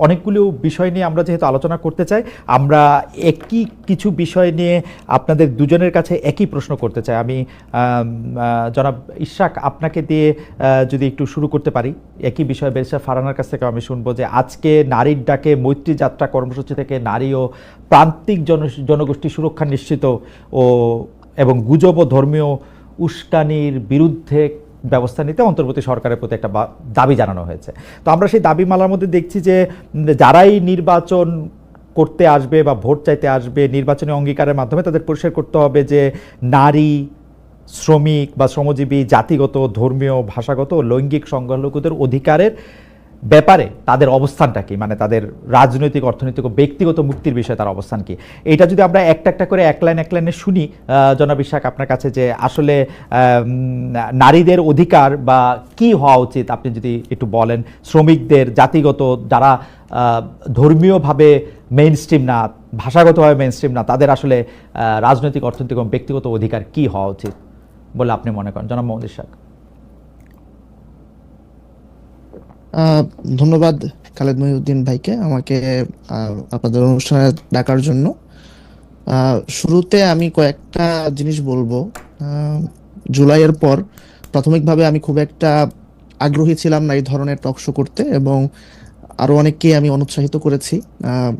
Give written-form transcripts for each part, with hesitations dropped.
অনেকগুলো বিষয় নিয়ে আমরা যেহেতু আলোচনা করতে চাই, আমরা একই কিছু বিষয় নিয়ে আপনাদের দুজনের কাছে একই প্রশ্ন করতে চাই। আমি জনাব ইশরাক আপনাকে দিয়ে যদি একটু শুরু করতে পারি, একই বিষয় ব্যারিস্টার ফারহানার কাছ থেকে আমি শুনবো যে আজকে নারীর ডাকে মৈত্রী যাত্রা কর্মসূচি থেকে নারী ও প্রান্তিক জনগোষ্ঠী সুরক্ষা নিশ্চিত এবং গুজব ও ধর্মীয় উস্কানির বিরুদ্ধে ব্যবস্থা নিতে অন্তর্বর্তী সরকারের প্রতি একটা দাবি জানানো হয়েছে। তো আমরা সেই দাবি মালার মধ্যে দেখছি যে যারাই নির্বাচন করতে আসবে বা ভোট চাইতে আসবে, নির্বাচনী অঙ্গীকারের মাধ্যমে তাদের পরিষ্কার করতে হবে যে নারী, শ্রমিক বা শ্রমজীবী, জাতিগত, ধর্মীয়, ভাষাগত ও লৈঙ্গিক সংখ্যালঘুদের অধিকারের ব্যাপারে তাদের অবস্থানটা কি, মানে তাদের রাজনৈতিক, অর্থনৈতিক ও ব্যক্তিগত মুক্তির বিষয়ে তার অবস্থান কি। এটা যদি আমরা একটা একটা করে এক লাইনে শুনি জনাব ইশরাক আপনার কাছে, যে আসলে নারীদের অধিকার বা কি হওয়া উচিত আপনি যদি একটু বলেন, শ্রমিকদের, জাতিগত, যারা ধর্মীয়ভাবে মেইন স্ট্রিম না, ভাষাগতভাবে মেইন স্ট্রিম না, তাদের আসলে রাজনৈতিক, অর্থনৈতিক এবং ব্যক্তিগত অধিকার কি হওয়া উচিত বলে আপনি মনে করেন, জনাব মোহাম্মদ ইশরাক? ধন্যবাদ খালেদ মহিউদ্দিন ভাইকে আমাকে আপনাদের অনুষ্ঠানে ডাকার জন্য। শুরুতে আমি কয়েকটা জিনিস বলবো। জুলাইয়ের পর প্রাথমিকভাবে আমি খুব একটা আগ্রহী ছিলাম না এই ধরনের টক শো করতে, এবং আরো অনেককে আমি অনুৎসাহিত করেছি।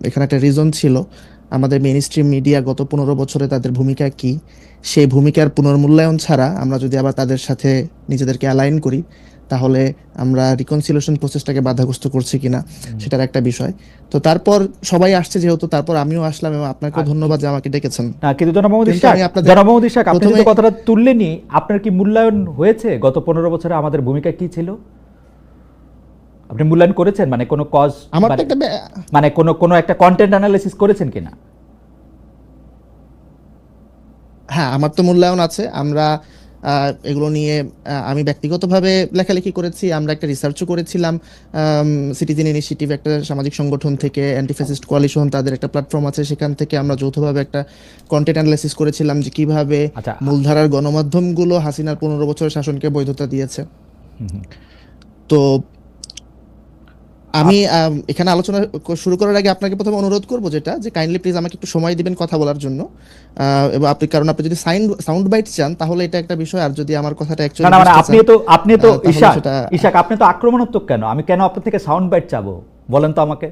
এখানে একটা রিজন ছিল, আমাদের মেইন স্ট্রিম মিডিয়া গত 15 বছরে তাদের ভূমিকা কি, সেই ভূমিকার পুনর্মূল্যায়ন ছাড়া আমরা যদি আবার তাদের সাথে নিজেদেরকে অ্যালাইন করি, তাহলে আমরা রিকনসিলিয়েশন প্রসেসটাকে বাধাগ্রস্ত করছি কিনা সেটার একটা বিষয়। তো তারপর সবাই আসছে যেহেতু, তারপর আমিও আসলাম, এবং আপনাকেও ধন্যবাদ যে আমাকে ডেকেছেন। কিন্তু জনাব মোহাম্মদ ইশরাক, আপনি যে কথাটা তুললেনই, আপনার কি মূল্যায়ন হয়েছে গত 15 বছরে আমাদের ভূমিকা কি ছিল? আপনি মূল্যায়ন করেছেন, মানে কোনো কজ, মানে কোনো একটা কন্টেন্ট অ্যানালিসিস করেছেন কিনা? হ্যাঁ, আমার তো মূল্যায়ন আছে। আমরা এগুলো নিয়ে আমি ব্যক্তিগতভাবে লেখালেখি করেছি, আমরা একটা রিসার্চও করেছিলাম সিটিজেন ইনিশিয়েটিভ, একটা সামাজিক সংগঠন থেকে, অ্যান্টি ফ্যাসিস্ট কোয়ালিশন, তাদের একটা প্ল্যাটফর্ম আছে, সেখান থেকে আমরা যৌথভাবে একটা কন্টেন্ট অ্যানালাইসিস করেছিলাম যে কিভাবে মূলধারার গণমাধ্যমগুলো হাসিনার 15 বছরের শাসনকে বৈধতা দিয়েছে। তো আমি এখানে আলোচনা শুরু করার আগে আপনাকে প্রথমে অনুরোধ করবো যেটা, যে কাইন্ডলি প্লিজ আমাকে একটু সময় দিবেন কথা বলার জন্য, এবং কারণ আপনি যদি সাউন্ড বাইট চান তাহলে এটা একটা বিষয়, আর যদি আমার কথাটা অ্যাকচুয়ালি আপনি তো ইশাক আপনি তো আক্রমণাত্মক কেন? আমি কেন আপনার থেকে সাউন্ড বাইট চাবো বলেন তো আমাকে?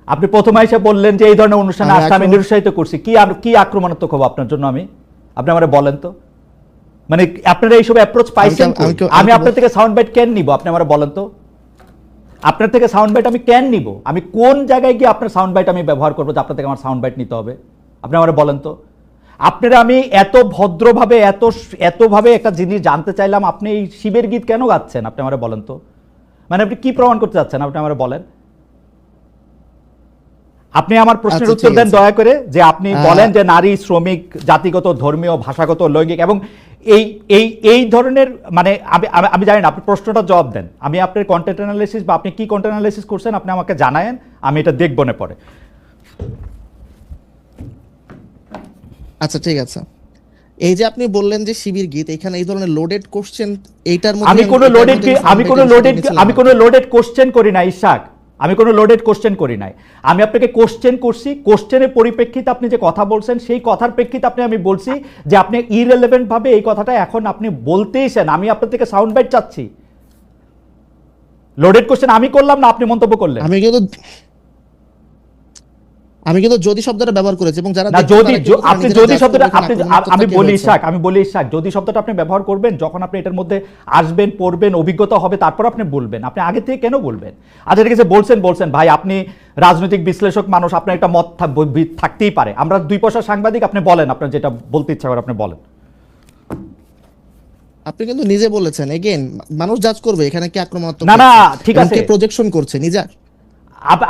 আপনি প্রথমে এসে বললেন যে এই ধরনের অনুষ্ঠানে আসতে আমি নিরুৎসাহিত করছি, কি আক্রমণাত্মক হবো আপনার জন্য আমি? আপনি আমারে বলেন তো, মানে আপনারা এইসব অ্যাপ্রোচ পাইছেন, আমি আপনার থেকে সাউন্ড বাইট কেন নিব? আপনি আমারে বলেন তো, আপনার থেকে সাউন্ড বাইট আমি কেন নিব? আমি কোন জায়গায় গিয়ে আপনার সাউন্ড বাইট আমি ব্যবহার করবো যে আপনার থেকে আমার সাউন্ড বাইট নিতে হবে? আপনি আমার বলেন তো। আপনারা, আমি এত ভদ্রভাবে এতভাবে একটা জিনিস জানতে চাইলাম, আপনি এই শিবের গীত কেন গাচ্ছেন? আপনি আমার বলেন তো, মানে আপনি কি প্রমাণ করতে চাচ্ছেন? আপনি আমার বলেন। আপনি আমার প্রশ্নের উত্তর দেন দয়া করে, যে আপনি বলেন যে নারী, শ্রমিক, জাতিগত, ধর্মীয়, ভাষাগত, লৈঙ্গিক এবং এই ধরনের, মানে আমি জানি না, আপনি প্রশ্নটা জবাব দেন। আমি আপনার কন্টেন্ট অ্যানালাইসিস বা আপনি কি কন্টেন্ট অ্যানালাইসিস করছেন আপনি আমাকে জানায়েন, আমি এটা দেখব না পরে। আচ্ছা ঠিক আছে। এই যে আপনি বললেন যে শিবির গীত, এখানে এই ধরনের লোডেড কোশ্চেন, এইটার মধ্যে আমি কোনো লোডেড কোশ্চেন করি না ইশাক, আমি কোনো লোডেড কোশ্চেন করি নাই। আমি আপনাকে কোশ্চেন করছি, কোশ্চেনের পরিপ্রেক্ষিতে আপনি যে কথা বলছেন সেই কথার প্রেক্ষিতে আমি বলছি যে আপনি ইররিলেভেন্ট ভাবে এই কথাটা এখন আপনি বলতেইছেন, আমি আপনার থেকে সাউন্ড বাইট চাচ্ছি। লোডেড কোশ্চেন আমি করলাম না, আপনি মন্তব্য করলেন। আমি কিন্তু যদি শব্দটা ব্যবহার করেছি, এবং যারা আপনি যদি শব্দটা আমি বলি ইশাক, যদি শব্দটা আপনি ব্যবহার করবেন যখন আপনি এটার মধ্যে আসবেন, পড়বেন, অভিজ্ঞতা হবে, তারপর আপনি বলবেন। আপনি আগে থেকে কেন বলবেন? আচ্ছা ঠিক আছে, বলছেন ভাই, আপনি রাজনৈতিক বিশ্লেষক মানুষ, আপনার একটা মত থাকতেই পারে, আমরা 2 পয়সার সাংবাদিক, আপনি বলেন আপনার যেটা বলতে ইচ্ছা করে আপনি বলেন। আপনি কিন্তু নিজে বলেছেন, এগেইন মানুষ জাজ করবে এখানে কি আক্রমণাত্মক না ঠিক আছে, প্রজেকশন করছে নিজে।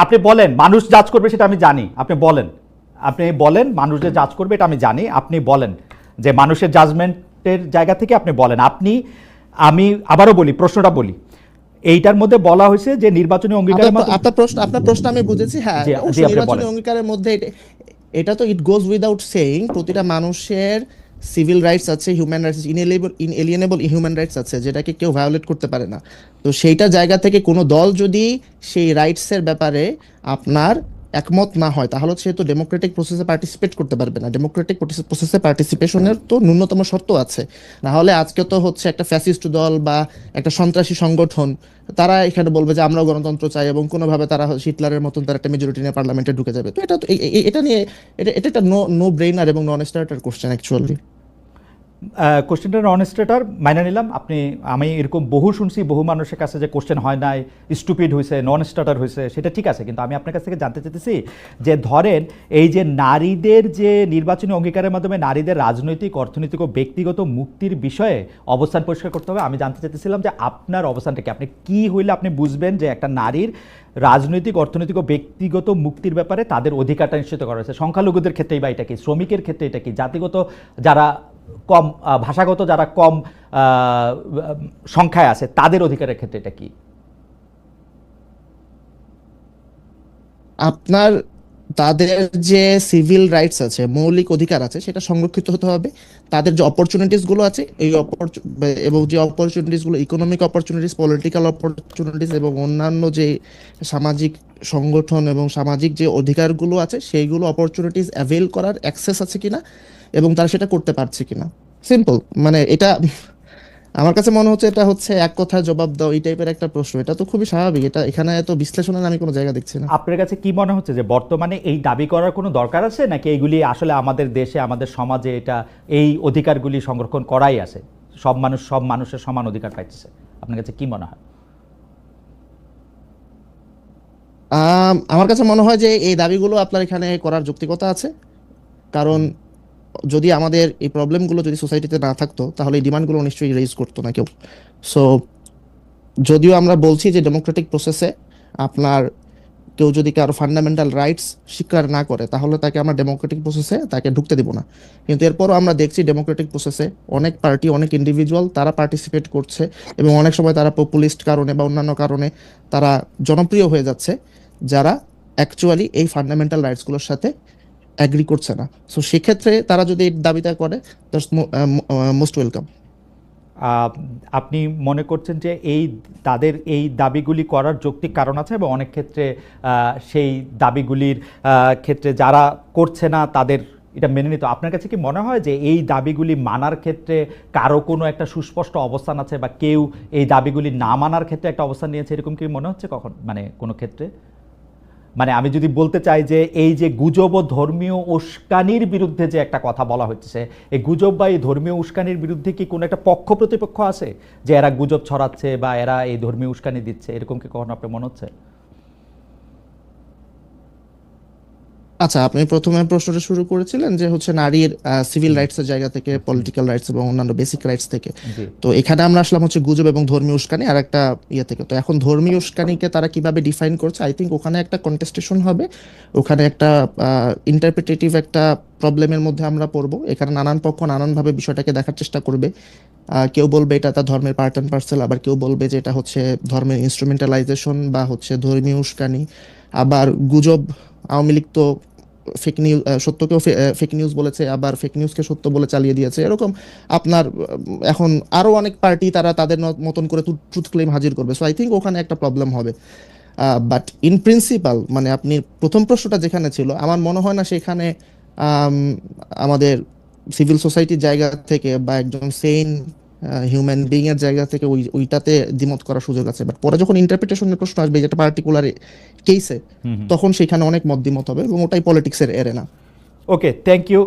আপনি বলেন মানুষ জাজ করবে, সেটা আমি জানি, আপনি বলেন মানুষ যে জাজ করবে এটা আমি জানি, আপনি বলেন যে মানুষের জাজমেন্টের জায়গা থেকে আপনি বলেন। আমি আবারও বলি, প্রশ্নটা বলি, এইটার মধ্যে বলা হয়েছে যে নির্বাচনী অঙ্গীকারের মধ্যে আপনার প্রশ্ন আমি বুঝেছি। হ্যাঁ, নির্বাচনী অঙ্গীকারের মধ্যে এটা তো ইট গোজ উইদাউট সেইং, প্রতিটা মানুষের সিভিল রাইটস আছে, হিউম্যান রাইটস, ইনএলিয়েনেবল হিউম্যান রাইটস আছে, যেটাকে কেউ ভায়োলেট করতে পারে না। তো সেইটা জায়গা থেকে কোনো দল যদি সেই রাইটসের ব্যাপারে আপনার একমত না হয়, তাহলে সে তো ডেমোক্রেটিক প্রসেসে পার্টিসিপেট করতে পারবে না। ডেমোক্রেটিক প্রসেসে পার্টিসিপেশনের তো ন্যূনতম শর্ত আছে। না হলে আজকে তো হচ্ছে একটা ফ্যাসিস্ট দল বা একটা সন্ত্রাসী সংগঠন, তারা এখানে বলবে যে আমরাও গণতন্ত্র চাই, এবং কোনোভাবে তারা হিটলারের মতন তারা একটা মেজরিটি নিয়ে পার্লামেন্টে ঢুকে যাবে। তো এটা তো এটা নিয়ে এটা একটা নো ব্রেইনার এবং নন স্টার্টার কোশ্চেন অ্যাকচুয়ালি। কোশ্চেনটা নন স্টেটার মাইনে নিলাম। আমি এরকম বহু শুনছি, বহু মানুষের কাছে যে কোশ্চেন হয় নাই, স্টুপিড হয়েছে, নন স্টার্টার হয়েছে, সেটা ঠিক আছে। কিন্তু আমি আপনার কাছ থেকে জানতে চাইতেছি যে ধরেন এই যে নারীদের যে নির্বাচনী অঙ্গীকারের মাধ্যমে নারীদের রাজনৈতিক, অর্থনৈতিক ও ব্যক্তিগত মুক্তির বিষয়ে অবস্থান পরিষ্কার করতে হবে, আমি জানতে চাইতেছিলাম যে আপনার অবস্থানটা কি, আপনি কি হইলে আপনি বুঝবেন যে একটা নারীর রাজনৈতিক, অর্থনৈতিক ও ব্যক্তিগত মুক্তির ব্যাপারে তাদের অধিকারটা নিশ্চিত করা হয়েছে। সংখ্যালঘুদের ক্ষেত্রেই বা এটা কি, শ্রমিকের ক্ষেত্রে এটা কি, জাতিগত যারা কম, ভাষাগত যারা কম সংখ্যায় আছে তাদের অধিকারের ক্ষেত্রে এটা কি? আপনার তাদের যে সিভিল রাইটস আছে, মৌলিক অধিকার আছে, সেটা সংরক্ষিত হতে হবে। তাদের যে অপরচুনিটিস গুলো আছে, এবং যে অপরচুনিটিস গুলো, ইকোনমিক অপরচুনিটিস, পলিটিক্যাল অপরচুনিটিস এবং অন্যান্য যে সামাজিক সংগঠন এবং সামাজিক যে অধিকারগুলো আছে, সেইগুলো অপরচুনিটিস অ্যাভেল করার অ্যাক্সেস আছে কিনা এবং তারা সেটা করতে পারছে কিনা। সিম্পল, মানে এটা আমার কাছে মনে হচ্ছে এটা হচ্ছে এক কথায় জবাব দাও এই টাইপের একটা প্রশ্ন। এটা তো খুবই স্বাভাবিক, এটা এখানে এত বিশ্লেষণের আমি কোনো জায়গা দেখছি না। আপনার কাছে কি মনে হচ্ছে যে বর্তমানে এই দাবি করার কোনো দরকার আছে, নাকি এইগুলি আসলে আমাদের দেশে, আমাদের সমাজে এটা এই অধিকারগুলি সংরক্ষণ করাই আছে, সব মানুষ সব মানুষের সমান অধিকার পাইতেছে? আপনার কাছে কি মনে হয়? আমার কাছে মনে হয় যে এই দাবিগুলো আপনার এখানে করার যৌক্তিকতা আছে। কারণ যদি আমাদের এই প্রবলেমগুলো যদি সোসাইটিতে না থাকতো, তাহলে এই ডিমান্ডগুলো নিশ্চয়ই রেজ করতো না কেউ। সো যদিও আমরা বলছি যে ডেমোক্রেটিক প্রসেসে আপনার কেউ যদি কারো ফান্ডামেন্টাল রাইটস স্বীকার না করে, তাহলে তাকে আমরা ডেমোক্রেটিক প্রসেসে তাকে ঢুকতে দিব না। কিন্তু এরপরও আমরা দেখছি ডেমোক্রেটিক প্রসেসে অনেক পার্টি, অনেক ইন্ডিভিজুয়াল তারা পার্টিসিপেট করছে, এবং অনেক সময় তারা পপুলিস্ট কারণে বা অন্যান্য কারণে তারা জনপ্রিয় হয়ে যাচ্ছে, যারা অ্যাকচুয়ালি এই ফান্ডামেন্টাল রাইটসগুলোর সাথে অ্যাগ্রি করছে না। সো সেক্ষেত্রে তারা যদি এই দাবিটা করে, দ্যাটস মোস্ট ওয়েলকাম। আহ, আপনি মনে করছেন যে তাদের এই দাবিগুলি করার যৌক্তিক কারণ আছে, এবং অনেক ক্ষেত্রে সেই দাবিগুলির ক্ষেত্রে যারা করছে না তাদের এটা মেনে নিতে। আপনার কাছে কি মনে হয় যে এই দাবিগুলি মানার ক্ষেত্রে কারো কোনো একটা সুস্পষ্ট অবস্থান আছে, বা কেউ এই দাবিগুলি না মানার ক্ষেত্রে একটা অবস্থান নিয়েছে, এরকম কি মনে হচ্ছে কখন, মানে কোনো ক্ষেত্রে? মানে আমি যদি বলতে চাই যে এই যে গুজব ও ধর্মীয় উস্কানির বিরুদ্ধে যে একটা কথা বলা হচ্ছে, এই গুজব বা এই ধর্মীয় উস্কানির বিরুদ্ধে কি কোনো একটা পক্ষ প্রতিপক্ষ আছে যে এরা গুজব ছড়াচ্ছে বা এরা এই ধর্মীয় উস্কানি দিচ্ছে, এরকম কি কখনো আপনার মনে হচ্ছে? আচ্ছা, আপনি প্রথমে প্রশ্নটা শুরু করেছিলেন যে হচ্ছে নারীর সিভিল রাইটস এর জায়গা থেকে, পলিটিক্যাল রাইটস এবং অন্যান্য বেসিক রাইটস থেকে। জি। তো এখানে আমরা আসলাম হচ্ছে গুজব এবং ধর্মীয় উস্কানি আর একটা ইয়ে থেকে। তো এখন ধর্মীয় উস্কানিকে তারা কিভাবে ডিফাইন করছে, আই থিঙ্ক ওখানে একটা কন্টেস্টেশন হবে, ওখানে একটা ইন্টারপ্রিটেটিভ একটা প্রবলেমের মধ্যে আমরা পড়বো। এখানে নানান পক্ষ নানানভাবে বিষয়টাকে দেখার চেষ্টা করবে। কেউ বলবে এটা তার ধর্মের পার্ট অ্যান্ড পার্সেল, আবার কেউ বলবে যে এটা হচ্ছে ধর্মের ইনস্ট্রুমেন্টালাইজেশন বা হচ্ছে ধর্মীয় উস্কানি। আবার গুজব, আওয়ামী লীগ তো ফেক নিউজ, সত্যকেও ফেক নিউজ বলেছে, আবার ফেক নিউজকে সত্য বলে চালিয়ে দিয়েছে, এরকম আপনার এখন আরো অনেক পার্টি তারা তাদের মতন করে ট্রুথ ক্লেম হাজির করবে। সো আই থিঙ্ক ওখানে একটা প্রবলেম হবে। বাট ইন প্রিন্সিপাল, মানে আপনি প্রথম প্রশ্নটা যেখানে ছিল, আমার মনে হয় না সেখানে আম, আমাদের সিভিল সোসাইটির জায়গা থেকে বা একজন সেইন হিউম্যান বিং এর জায়গা থেকে ওইটাতে দ্বিমত করার সুযোগ আছে। বাট পরে যখন ইন্টারপ্রিটেশনের প্রশ্ন আসবে, যেটা পার্টিকুলার কেসে, হুম হুম। তখন সেখানে অনেক মত দ্বিমত হবে, এবং ওটাই পলিটিক্সের এরেনা। Okay, thank you.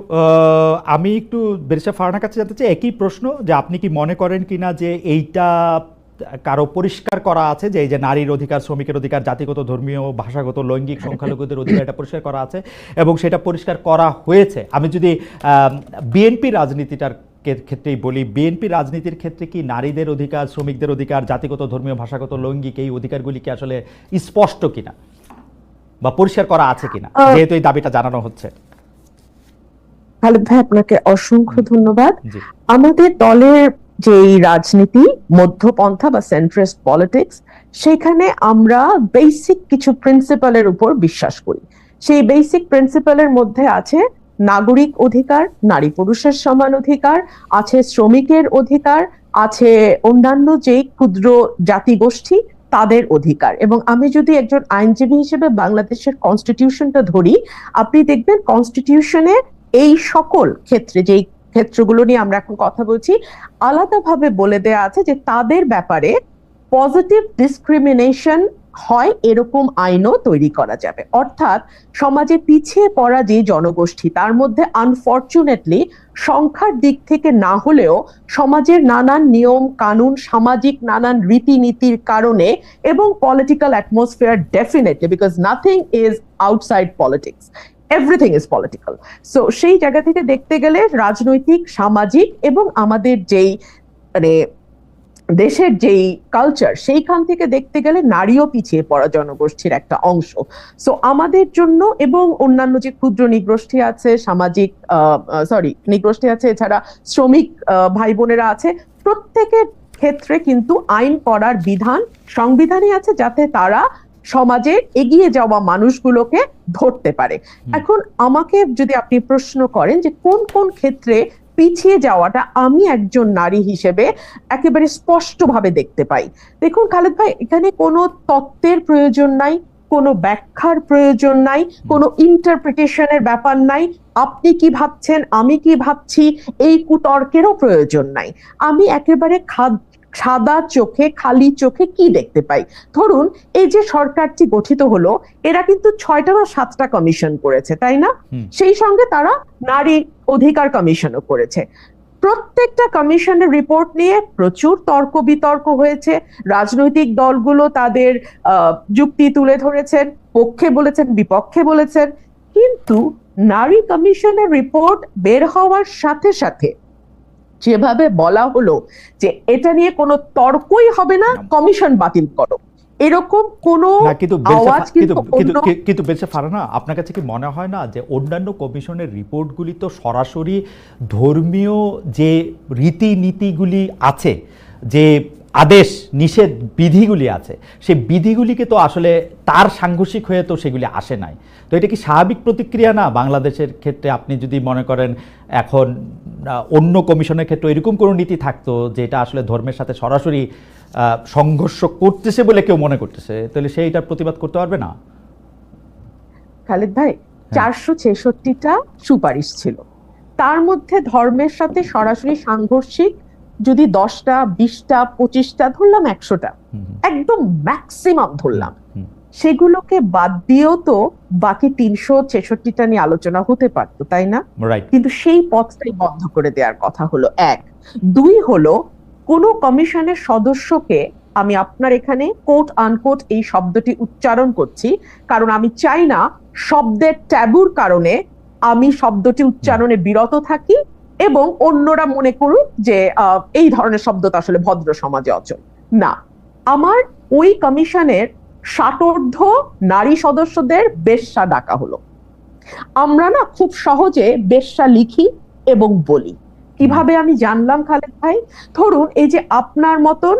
আমি একটু বেরিসা ফারহানার কাছে জানতে চাই একই প্রশ্ন, যে আপনি কি মনে করেন কিনা যে এইটা কারো পরিষ্কার করা আছে যে এই যে নারীর অধিকার, শ্রমিকের অধিকার, জাতিগত, ধর্মীয়, ভাষাগত, লৈঙ্গিক, সংখ্যালঘুদের অধিকার, এটা পরিষ্কার করা আছে এবং সেটা পরিষ্কার করা হয়েছে? আমি যদি বিএনপি রাজনীতিটার ক্ষেত্রেই বলি, বিএনপি রাজনীতির ক্ষেত্রে কি নারীদের অধিকার, শ্রমিকদের অধিকার, জাতিগত, ধর্মীয়, ভাষাগত, লৈঙ্গিক এই অধিকারগুলি কি আসলে স্পষ্ট কিনা বা পরিষ্কার করা আছে কিনা, যেহেতু এই দাবিটা জানানো হচ্ছে? খালেদ ভাই, আপনাকে অসংখ্য ধন্যবাদ। জি। আমাদের দলের যে রাজনীতি, মধ্যপন্থা বা সেন্ট্রিস্ট পলিটিক্স, সেখানে আমরা বেসিক কিছু প্রিন্সিপালের উপর বিশ্বাস করি। সেই বেসিক প্রিন্সিপালের মধ্যে আছে নাগরিক অধিকার, নারী পুরুষের সমান অধিকার, আছে শ্রমিকের অধিকার, আছে অন্যান্য যে ক্ষুদ্র জাতিগোষ্ঠী তাদের অধিকার। এবং আমি যদি একজন আইনজীবী হিসেবে বাংলাদেশের কনস্টিটিউশনটা ধরি, আপনি দেখবেন কনস্টিটিউশনে এই সকল ক্ষেত্রে, যেই ক্ষেত্রগুলো নিয়ে আমরা এখন কথা বলছি, আলাদাভাবে বলে দেয়া আছে যে তাদের ব্যাপারে পজিটিভ ডিসক্রিমিনেশন হয় এরকম আইনও তৈরি করা যাবে। অর্থাৎ সমাজে পিছিয়ে পড়া যে জনগোষ্ঠী, তার মধ্যে আনফরচুনেটলি সংখ্যার দিক থেকে না হলেও সমাজের নানান নিয়ম কানুন, সামাজিক নানান রীতিনীতির কারণে এবং political atmosphere, definitely, because nothing is outside politics, everything is political. So সেই জায়গা থেকে দেখতে গেলে রাজনৈতিক, সামাজিক এবং আমাদের যেই মানে দেশের যেই কালচার, সেইখান থেকে দেখতে গেলে নারীও পিছিয়ে পড়া জনগোষ্ঠীর একটা অংশ। সো আমাদের জন্য এবং অন্যান্য যে ক্ষুদ্র নিগোষ্ঠী আছে, সামাজিক নিগোষ্ঠী আছে, এছাড়া শ্রমিক ভাই বোনেরা আছে, প্রত্যেকের ক্ষেত্রে কিন্তু আইন করার বিধান সংবিধানে আছে, যাতে তারা সমাজে এগিয়ে যাওয়া মানুষগুলোকে ধরতে পারে। এখন আমাকে যদি আপনি প্রশ্ন করেন যে কোন কোন ক্ষেত্রে পিছিয়ে যাওয়াটা আমি একজন নারী হিসেবে একেবারে স্পষ্টভাবে দেখতে পাই, দেখুন খালেদ ভাই, এখানে কোনো তত্ত্বের প্রয়োজন নাই, কোনো ব্যাখ্যার প্রয়োজন নাই, কোনো ইন্টারপ্রিটেশনের ব্যাপার নাই, আপনি কি ভাবছেন আমি কি ভাবছি এই কুতর্কেরও প্রয়োজন নাই। আমি একেবারে সাদা চোখে, খালি চোখে কি দেখতে পাই, ধরুন এই যে সরকারটি গঠিত হলো, এরা কিন্তু 6টা বা 7টা কমিশন করেছে, তাই না? সেই সঙ্গে তারা নারী অধিকার কমিশনও করেছে। প্রত্যেকটা কমিশনের রিপোর্ট নিয়ে প্রচুর তর্ক বিতর্ক হয়েছে, রাজনৈতিক দলগুলো তাদের যুক্তি তুলে ধরেছেন, পক্ষে বলেছেন, বিপক্ষে বলেছেন, কিন্তু নারী কমিশনের রিপোর্ট বের হওয়ার সাথে সাথে যেভাবে বলা হলো যে এটা নিয়ে কোনো তর্কই হবে না, কমিশন বাতিল করো, এরকম কোনো আওয়াজ কিন্তু বেশি ফারানা, আপনার কাছে কি মনে হয় না যে অন্যান্য কমিশনের রিপোর্টগুলি তো সরাসরি ধর্মীয় যে রীতিনীতিগুলি আছে, যে আদেশ নিষেধ বিধিগুলি আছে, সেই বিধিগুলিকে তো আসলে তার সাংঘর্ষিক হয়ে তো সেগুলি আসে নাই। তো এটা কি স্বাভাবিক প্রতিক্রিয়া না বাংলাদেশের ক্ষেত্রে? আপনি যদি মনে করেন এখন অন্য কমিশনের ক্ষেত্রে এরকম কোনো নীতি থাকতো যেটা আসলে ধর্মের সাথে সরাসরি সংঘর্ষ করতেছে বলে কেউ মনে করতেছে, তাহলে সেইটার প্রতিবাদ করতে পারবে না? খালেদ ভাই, 466টা সুপারিশ ছিল, তার মধ্যে ধর্মের সাথে সরাসরি সাংঘর্ষিক যদি 10টা, 20টা, 25টা, ধরলাম 100টা, একদম ম্যাক্সিমাম ধরলাম, সেগুলোকে বাদ দিয়েও তো বাকি 366টা নিয়ে আলোচনা হতে পারতো, তাই না? কিন্তু সেই পথটাই বন্ধ করে দেওয়ার কথা হলো, 1। 2 হলো কোনো কমিশনের সদস্যকে, আমি আপনার এখানে কোট আনকোট এই শব্দটি উচ্চারণ করছি কারণ আমি চাই না শব্দের ট্যাবুর কারণে আমি শব্দটি উচ্চারণে বিরত থাকি এবং অন্যরা মনে করুক যে এই ধরনের শব্দ তো আসলে ভদ্র সমাজে অচল না। আমার ওই কমিশনের 60 নারী সদস্যদের বেশ্যা ডাকা হলো। আমরা না খুব সহজে বেশ্যা লিখি এবং বলি। কিভাবে আমি জানলাম খালেদ ভাই? ধরুন এই যে আপনার মতন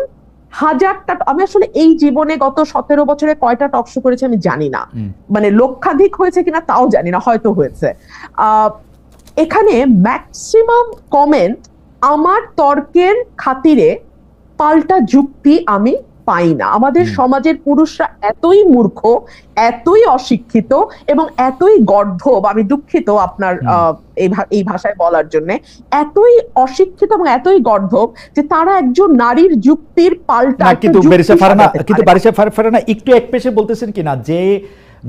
হাজারটা, আমি আসলে এই জীবনে গত 17 বছরে কয়টা টকশো করেছি আমি জানি না, মানে লক্ষাধিক হয়েছে কিনা তাও জানি না, হয়তো হয়েছে। এখানে ম্যাক্সিমাম কমেন্ট আমার তর্কের খাতিরে পাল্টা যুক্তি আমি পাই না। আমাদের সমাজের পুরুষরা এতই মূর্খ, এতই অশিক্ষিত এবং এতই গর্ধব, আমি দুঃখিত আপনার এই ভাষায় বলার জন্য, এতই অশিক্ষিত এবং এতই গর্ধব যে তারা একজন নারীর যুক্তির পাল্টা। কিন্তু বারিশা ফারহানা একটু একপেশে বলতেছেন কিনা যে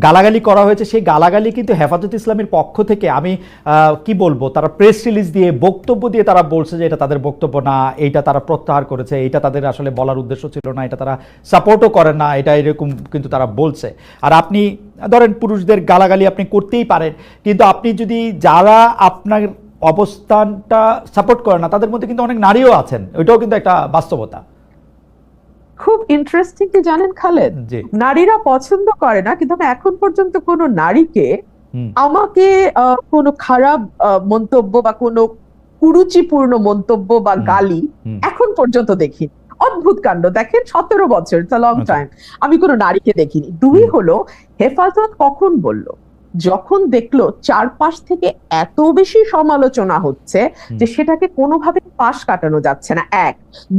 গালাগালি করা হয়েছে, সেই গালাগালি কিন্তু হেফাজত ইসলামের পক্ষ থেকে, আমি কি বলবো, তারা প্রেস রিলিজ দিয়ে বক্তব্য দিয়ে তারা বলছে যে এটা তাদের বক্তব্য না, এইটা তারা প্রত্যাহার করেছে, এটা তাদের আসলে বলার উদ্দেশ্য ছিল না, এটা তারা সাপোর্টও করেন না, এটা এরকম কিন্তু তারা বলছে। আর আপনি ধরেন পুরুষদের গালাগালি আপনি করতেই পারেন, কিন্তু আপনি যদি যারা আপনার অবস্থানটা সাপোর্ট করেন না তাদের মধ্যে কিন্তু অনেক নারীও আছেন, ওইটাও কিন্তু একটা বাস্তবতা। খুব ইন্টারেস্টিং কি জানেন খালেদ, নারীরা পছন্দ করে না, কিন্তু আমি এখন পর্যন্ত কোনো নারীকে আমাকে কোনো খারাপ মন্তব্য বা কোনো কুরুচিপূর্ণ মন্তব্য বা গালি এখন পর্যন্ত দেখিনি। অদ্ভুত কাণ্ড, দেখেন 17 বছর, ইটস আ লং টাইম, আমি কোনো নারীকে দেখিনি। 2 হলো হেফাজত কখন বলল যখন দেখলো চারপাশ থেকে এত বেশি সমালোচনা হচ্ছে যে সেটাকে কোনোভাবে পাশ কাটানো যাচ্ছে না, এক।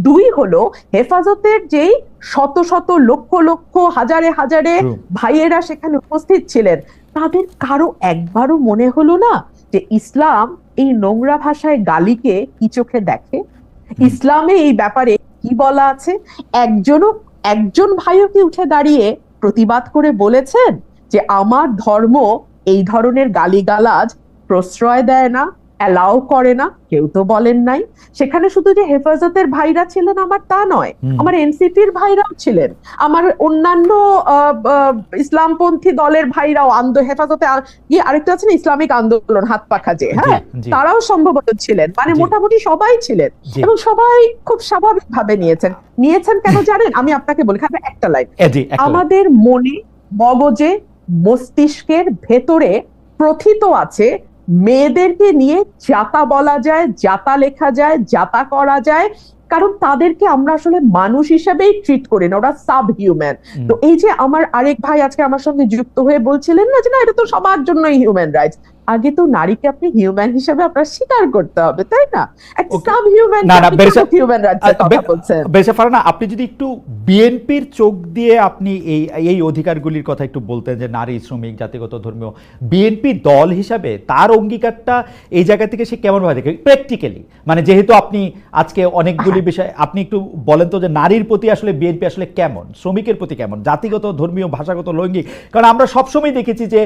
দুই হলো হেফাজতের যেই শত শত লক্ষ লক্ষ হাজারে হাজারে True. ভাইয়েরা সেখানে উপস্থিত ছিলেন, তাদের কারো একবারও মনে হলো না যে ইসলাম এই নোংরা ভাষায় গালিকে কি চোখে দেখে, ইসলামে এই ব্যাপারে কি বলা আছে? একজন ভাইও কি উঠে দাঁড়িয়ে প্রতিবাদ করে বলেছেন যে আমার ধর্ম এই ধরনের গালিগালাজ প্রশ্রয় দেয় না, অ্যালাউ করে না? কেউ তো বলেন নাই। সেখানে শুধু যে হেফাজতের ভাইরা ছিলেন আমার তা নয়, আমার এনসিপির ভাইরাও ছিলেন, আমার অন্যান্য ইসলামপন্থী দলের ভাইরাও হেফাজতে গিয়ে আরেকটা আছে না ইসলামিক আন্দোলন হাত পাখা যে, হ্যাঁ, জি। তারাও সম্ভবত ছিলেন, মানে জি। মোটামুটি সবাই ছিলেন জি। এবং সবাই খুব স্বাভাবিকভাবে নিয়েছেন কেন জানেন? আমি আপনাকে বলি, খাবে একটা লাইন। জি, একটা আমাদের মনে, মগজে, মস্তিষ্কের ভেতরে প্রথিত আছে মেয়েদেরকে নিয়ে যাতা বলা যায়, যাতা লেখা যায়, যাতা করা যায়, কারণ তাদেরকে আমরা আসলে মানুষ হিসেবেই ট্রিট করি না, ওরা সাব হিউম্যান। তো এই যে আমার আরেক ভাই আজকে আমার সঙ্গে যুক্ত হয়ে বলছিলেন না যে না এটা তো সবার জন্যই হিউম্যান রাইটস, আগে তো নারীকে আপনি হিউম্যান হিসেবে আপনার স্বীকার করতে হবে, তাই না? একটা Okay. সাব হিউম্যান না, হিউম্যান রাইটসের কথা বলছেন। বেশা ফারহানা, আপনি যদি একটু বিএনপির চোখ দিয়ে আপনি এই অধিকারগুলির কথা একটু বলতেন, যে নারী, শ্রমিক, জাতিগত, ধর্মীয়, বিএনপি দল হিসাবে তার অঙ্গীকারটা এই জায়গা থেকে সে কেমন ভাবে দেখে প্র্যাকটিক্যালি, মানে যেহেতু আপনি আজকে অনেকগুলি বিষয় আপনি একটু বলেন তো, যে নারীর প্রতি আসলে বিএনপি আসলে কেমন, শ্রমিকের প্রতি কেমন, জাতিগত, ধর্মীয়, ভাষাগত, লৈঙ্গিক? কারণ আমরা সবসময় দেখেছি যে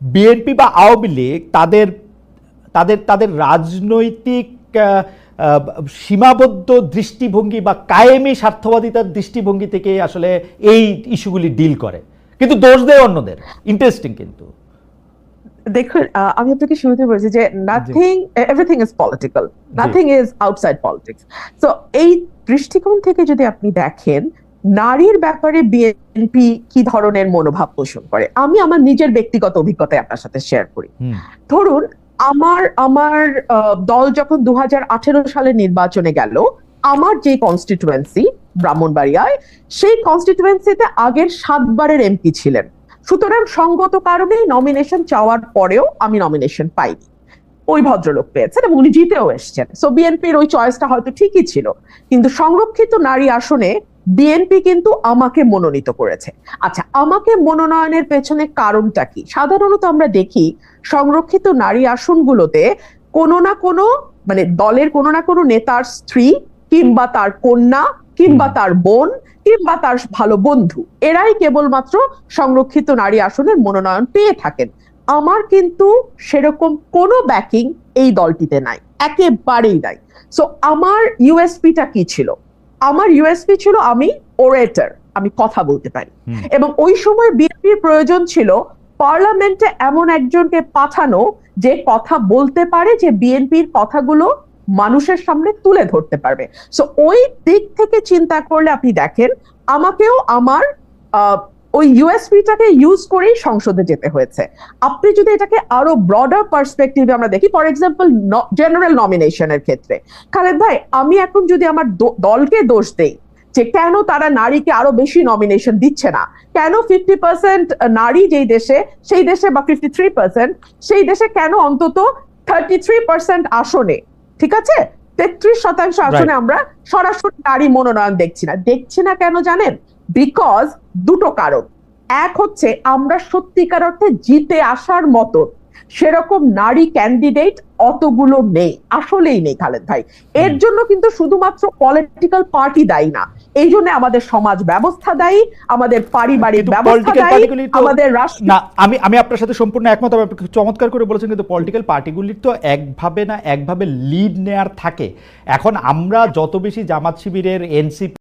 বিএনপি বা আওয়ামী লীগ তাদের রাজনৈতিক সীমাবদ্ধ দৃষ্টিভঙ্গি বা কায়েমি স্বার্থবাদিতার দৃষ্টিভঙ্গি থেকে আসলে এই ইস্যুগুলি ডিল করে, কিন্তু দোষ দেয় অন্যদের। ইন্টারেস্টিং কিন্তু। দেখুন, আমি আপনাকে শুরুতে বলেছি যে everything is political, nothing is outside politics. তো এই দৃষ্টিকোণ থেকে যদি আপনি দেখেন নারীর ব্যাপারে বিএনপি কি ধরনের মনোভাব পোষণ করে, আমি আমার নিজের ব্যক্তিগত অভিজ্ঞতায় আপনার সাথে শেয়ার করি। ধরুন আমার দল যখন 2018 সালে নির্বাচনে গেল, আমার যে কনস্টিটুয়েন্সি ব্রাহ্মণবাড়িয়ায়, সেই কনস্টিটুয়েন্সিতে আগের 7 বারের এমপি ছিলেন। সুতরাং সঙ্গত কারণেই নমিনেশন চাওয়ার পরেও আমি নমিনেশন পাইনি, ওই ভদ্রলোক পেয়েছেন এবং উনি জিতেও এসছেন। সো বিএনপির ওই চয়েসটা হয়তো ঠিকই ছিল, কিন্তু সংরক্ষিত নারী আসনে বিএনপি কিন্তু আমাকে মনোনীত করেছে। আচ্ছা, আমাকে মনোনয়নের পেছনে কারণটা কি? সাধারণত আমরা দেখি সংরক্ষিত নারী আসনগুলোতে কোনো না কোনো, মানে দলের কোনো না কোনো নেতার স্ত্রী কিংবা তার কন্যা কিংবা তার বোন কিংবা তার ভালো বন্ধু, এরাই কেবলমাত্র সংরক্ষিত নারী আসনের মনোনয়ন পেয়ে থাকেন। আমার কিন্তু সেরকম কোনো ব্যাকিং এই দলটিতে নাই, একেবারেই নাই। সো আমার ইউএসপিটা কি ছিল? আমার ইউএসপি ছিল আমি ওরেটর, আমি কথা বলতে পারি, এবং ওই সময় বিএনপির প্রয়োজন ছিল পার্লামেন্টে এমন একজনকে পাঠানো যে কথা বলতে পারে, যে বিএনপির কথাগুলো মানুষের সামনে তুলে ধরতে পারবে। সো ওই দিক থেকে চিন্তা করলে আপনি দেখেন আমাকেও আমার ওই ইউএসপিটাকে ইউজ করেই সংসদে যেতে হয়েছে। আপনি যদি এটাকে আরো ব্রডার পার্সপেক্টিভে আমরা দেখি, ফর এক্সাম্পল জেনারেল নমিনেশনের ক্ষেত্রে, খালেদ ভাই, আমি এখন যদি আমার দলকে দোষ দেই যে কেন তারা নারীকে আরো বেশি নমিনেশন দিচ্ছে না, কেন 50% নারী যেই দেশে, সেই দেশে, বা 53% সেই দেশে, কেন অন্তত 33% আসনে, ঠিক আছে, 33% আসনে আমরা সরাসরি নারী মনোনয়ন দেখছি না কেন জানেন? বিকজ দুটো কারণ। এক হচ্ছে আমরা সত্যিকার অর্থে জিতে আসার মতো সেরকম নারী ক্যান্ডিডেট অতগুলো নেই, আসলেই নেই খালেদ ভাই। এর জন্য কিন্তু শুধুমাত্র পলিটিক্যাল পার্টি দায়ী না, এই জন্য আমাদের সমাজ ব্যবস্থা দায়ী, আমাদের পারিবারিক ব্যবস্থা দায়ী, আমাদের রাষ্ট্র। না, আমি আপনার সাথে সম্পূর্ণ একমত। চমৎকার করে বলেছেন, কিন্তু পলিটিক্যাল পার্টিগুলির তো একভাবে লিড নেয়ার থাকে। এখন আমরা যত বেশি জামাত শিবিরের, এনসিপি